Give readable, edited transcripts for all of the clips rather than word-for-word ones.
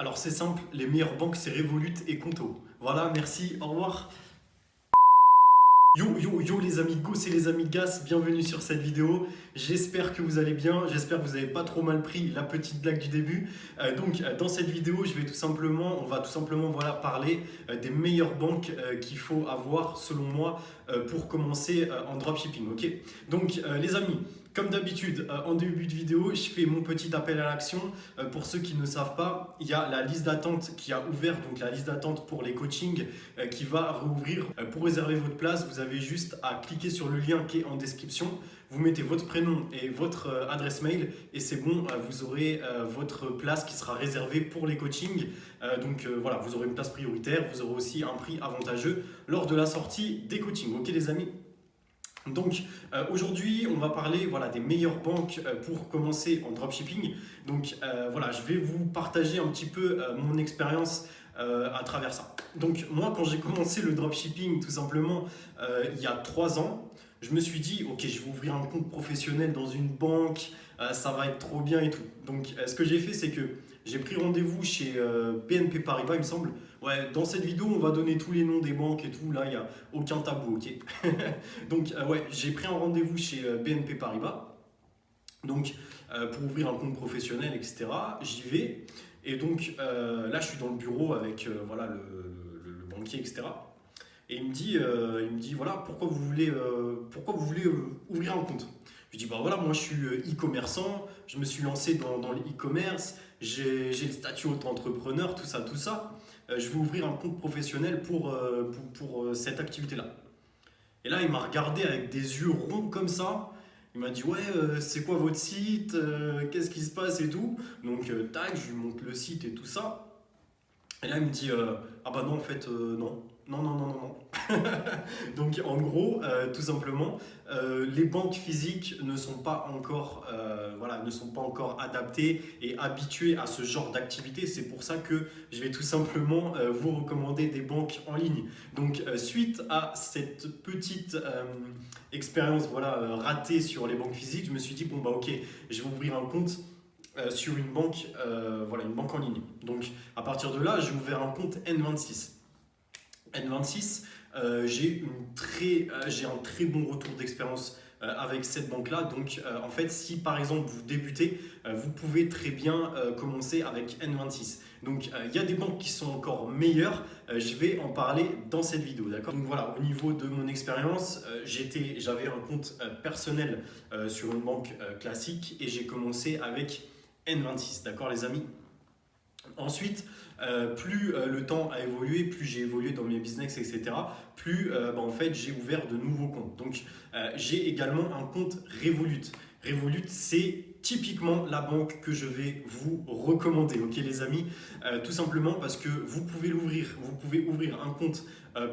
Alors c'est simple, les meilleures banques c'est Revolut et Conto. Voilà, merci, au revoir. Yo yo yo les amigos et les amigas, bienvenue sur cette vidéo. J'espère que vous allez bien, j'espère que vous n'avez pas trop mal pris la petite blague du début. Dans cette vidéo, on va tout simplement voilà, parler des meilleures banques qu'il faut avoir selon moi pour commencer en dropshipping. Ok. Les amis, comme d'habitude, en début de vidéo, je fais mon petit appel à l'action. Pour ceux qui ne savent pas, il y a la liste d'attente qui a ouvert, donc la liste d'attente pour les coachings qui va rouvrir. Pour réserver votre place, vous avez juste à cliquer sur le lien qui est en description. Vous mettez votre prénom et votre adresse mail et c'est bon, vous aurez votre place qui sera réservée pour les coachings. Voilà, vous aurez une place prioritaire, vous aurez aussi un prix avantageux lors de la sortie des coachings. Ok les amis? Aujourd'hui, on va parler voilà, des meilleures banques pour commencer en dropshipping. Je vais vous partager un petit peu mon expérience à travers ça. Donc moi, quand j'ai commencé le dropshipping, tout simplement, il y a 3 ans, je me suis dit, ok, je vais ouvrir un compte professionnel dans une banque, ça va être trop bien et tout. Ce que j'ai fait, c'est que j'ai pris rendez-vous chez BNP Paribas, il me semble. Ouais, dans cette vidéo, on va donner tous les noms des banques et tout. Là, il n'y a aucun tabou, ok. J'ai pris un rendez-vous chez BNP Paribas. Pour ouvrir un compte professionnel, etc. J'y vais. Là, je suis dans le bureau avec le banquier, etc. Et il me dit voilà, pourquoi vous voulez ouvrir un compte? Je lui dis, bah voilà, moi je suis e-commerçant, je me suis lancé dans le e-commerce, j'ai le statut auto-entrepreneur, tout ça, tout ça. Je veux ouvrir un compte professionnel pour cette activité-là. Et là, il m'a regardé avec des yeux ronds comme ça. Il m'a dit, ouais, c'est quoi votre site? Qu'est-ce qui se passe et tout? Tac, je lui montre le site et tout ça. Et là, il me dit, ah bah non, en fait, non. Non, non, non, non, non. En gros, tout simplement, les banques physiques ne sont pas encore, ne sont pas encore adaptées et habituées à ce genre d'activité. C'est pour ça que je vais tout simplement vous recommander des banques en ligne. Suite à cette petite expérience ratée sur les banques physiques, je me suis dit, bon bah ok, je vais ouvrir un compte sur une banque, une banque en ligne. À partir de là, j'ai ouvert un compte N26. N26, j'ai un très bon retour d'expérience avec cette banque-là. En fait, si par exemple vous débutez, vous pouvez très bien commencer avec N26. Il y a des banques qui sont encore meilleures. Je vais en parler dans cette vidéo, d'accord? Au niveau de mon expérience, j'avais un compte personnel sur une banque classique et j'ai commencé avec N26, d'accord les amis? Ensuite, plus le temps a évolué, plus j'ai évolué dans mes business, etc., plus j'ai ouvert de nouveaux comptes. J'ai également un compte Revolut. Revolut, c'est typiquement la banque que je vais vous recommander, ok les amis? Tout simplement parce que vous pouvez ouvrir un compte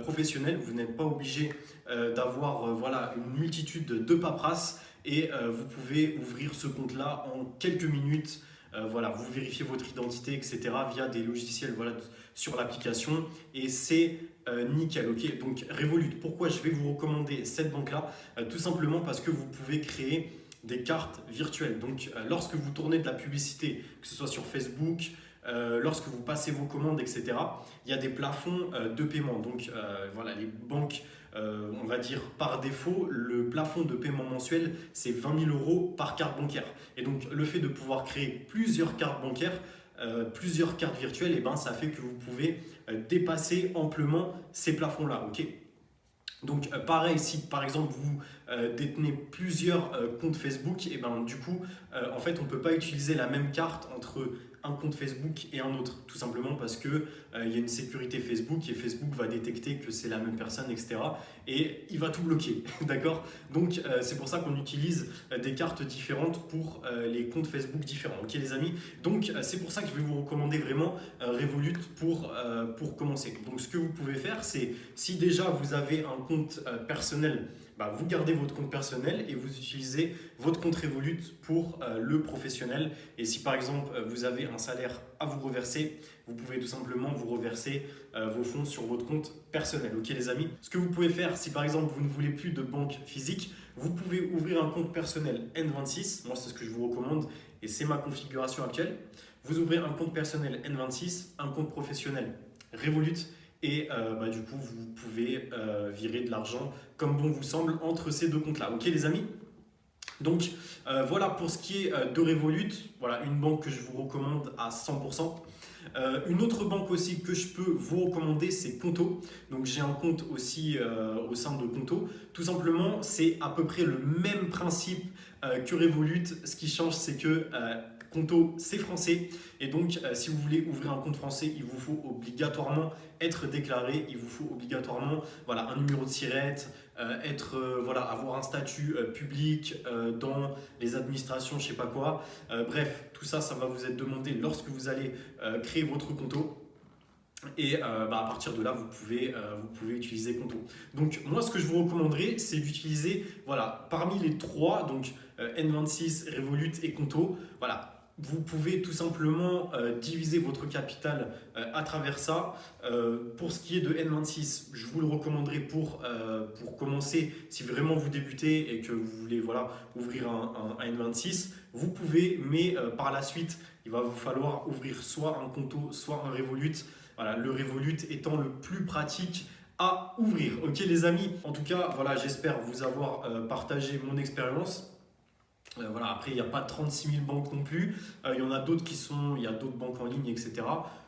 professionnel, vous n'êtes pas obligé d'avoir une multitude de paperasses et vous pouvez ouvrir ce compte-là en quelques minutes. Vous vérifiez votre identité, etc. via des logiciels sur l'application et c'est nickel. Ok. Revolut, pourquoi je vais vous recommander cette banque-là? Tout simplement parce que vous pouvez créer des cartes virtuelles. Lorsque vous tournez de la publicité, que ce soit sur Facebook, lorsque vous passez vos commandes, etc., il y a des plafonds de paiement. Les banques, on va dire par défaut, le plafond de paiement mensuel, c'est 20 000 euros par carte bancaire. Et donc, le fait de pouvoir créer plusieurs cartes bancaires, plusieurs cartes virtuelles, ça fait que vous pouvez dépasser amplement ces plafonds-là. Ok. Pareil, si par exemple vous détenez plusieurs comptes Facebook, en fait on ne peut pas utiliser la même carte entre un compte Facebook et un autre, tout simplement parce que il y a une sécurité Facebook et Facebook va détecter que c'est la même personne, etc. Et il va tout bloquer, d'accord? C'est pour ça qu'on utilise des cartes différentes pour les comptes Facebook différents, ok les amis? C'est pour ça que je vais vous recommander vraiment Revolut pour commencer. Ce que vous pouvez faire, c'est si déjà vous avez un compte personnel, vous gardez votre compte personnel et vous utilisez votre compte Revolut pour le professionnel. Et si par exemple vous avez un salaire à vous reverser, vous pouvez tout simplement vous reverser vos fonds sur votre compte personnel. Ok les amis? Ce que vous pouvez faire, si par exemple vous ne voulez plus de banque physique, vous pouvez ouvrir un compte personnel N26. Moi c'est ce que je vous recommande et c'est ma configuration actuelle. Vous ouvrez un compte personnel N26, un compte professionnel Revolut et du coup, vous pouvez virer de l'argent comme bon vous semble entre ces deux comptes-là. Ok les amis? Donc voilà pour ce qui est de Revolut, voilà une banque que je vous recommande à 100%. Une autre banque aussi que je peux vous recommander, c'est Conto. Donc j'ai un compte aussi au sein de Conto. Tout simplement, c'est à peu près le même principe que Revolut. Ce qui change, c'est que Conto, c'est français. Et donc, si vous voulez ouvrir un compte français, il vous faut obligatoirement être déclaré. Il vous faut obligatoirement voilà, un numéro de SIRET, voilà, avoir un statut public dans les administrations, je sais pas quoi. Bref, tout ça, ça va vous être demandé lorsque vous allez créer votre Conto. Et à partir de là, vous pouvez utiliser Conto. Donc moi, ce que je vous recommanderais, c'est d'utiliser, voilà, parmi les trois, donc N26, Revolut et Conto, voilà, vous pouvez tout simplement diviser votre capital à travers ça. Pour ce qui est de N26, je vous le recommanderais pour commencer, si vraiment vous débutez et que vous voulez voilà, ouvrir un N26, vous pouvez, mais par la suite, il va vous falloir ouvrir soit un Conto, soit un Revolut. Voilà, le Revolut étant le plus pratique à ouvrir. Ok les amis, en tout cas, voilà, j'espère vous avoir partagé mon expérience. Voilà, après, il n'y a pas 36 000 banques non plus. Il y en a d'autres il y a d'autres banques en ligne, etc.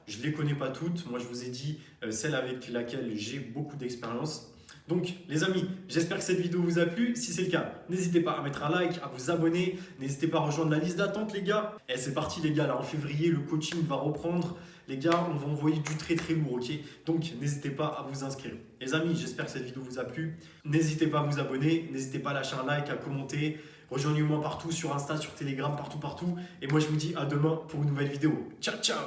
Je ne les connais pas toutes. Moi, je vous ai dit celle avec laquelle j'ai beaucoup d'expérience. Donc, les amis, j'espère que cette vidéo vous a plu. Si c'est le cas, n'hésitez pas à mettre un like, à vous abonner. N'hésitez pas à rejoindre la liste d'attente, les gars. Et c'est parti, les gars. Là, en février, le coaching va reprendre. Les gars, on va envoyer du très très lourd, ok? Donc, n'hésitez pas à vous inscrire. Les amis, j'espère que cette vidéo vous a plu. N'hésitez pas à vous abonner. N'hésitez pas à lâcher un like, à commenter. Rejoignez-moi partout sur Insta, sur Telegram, partout. Et moi, je vous dis à demain pour une nouvelle vidéo. Ciao, ciao!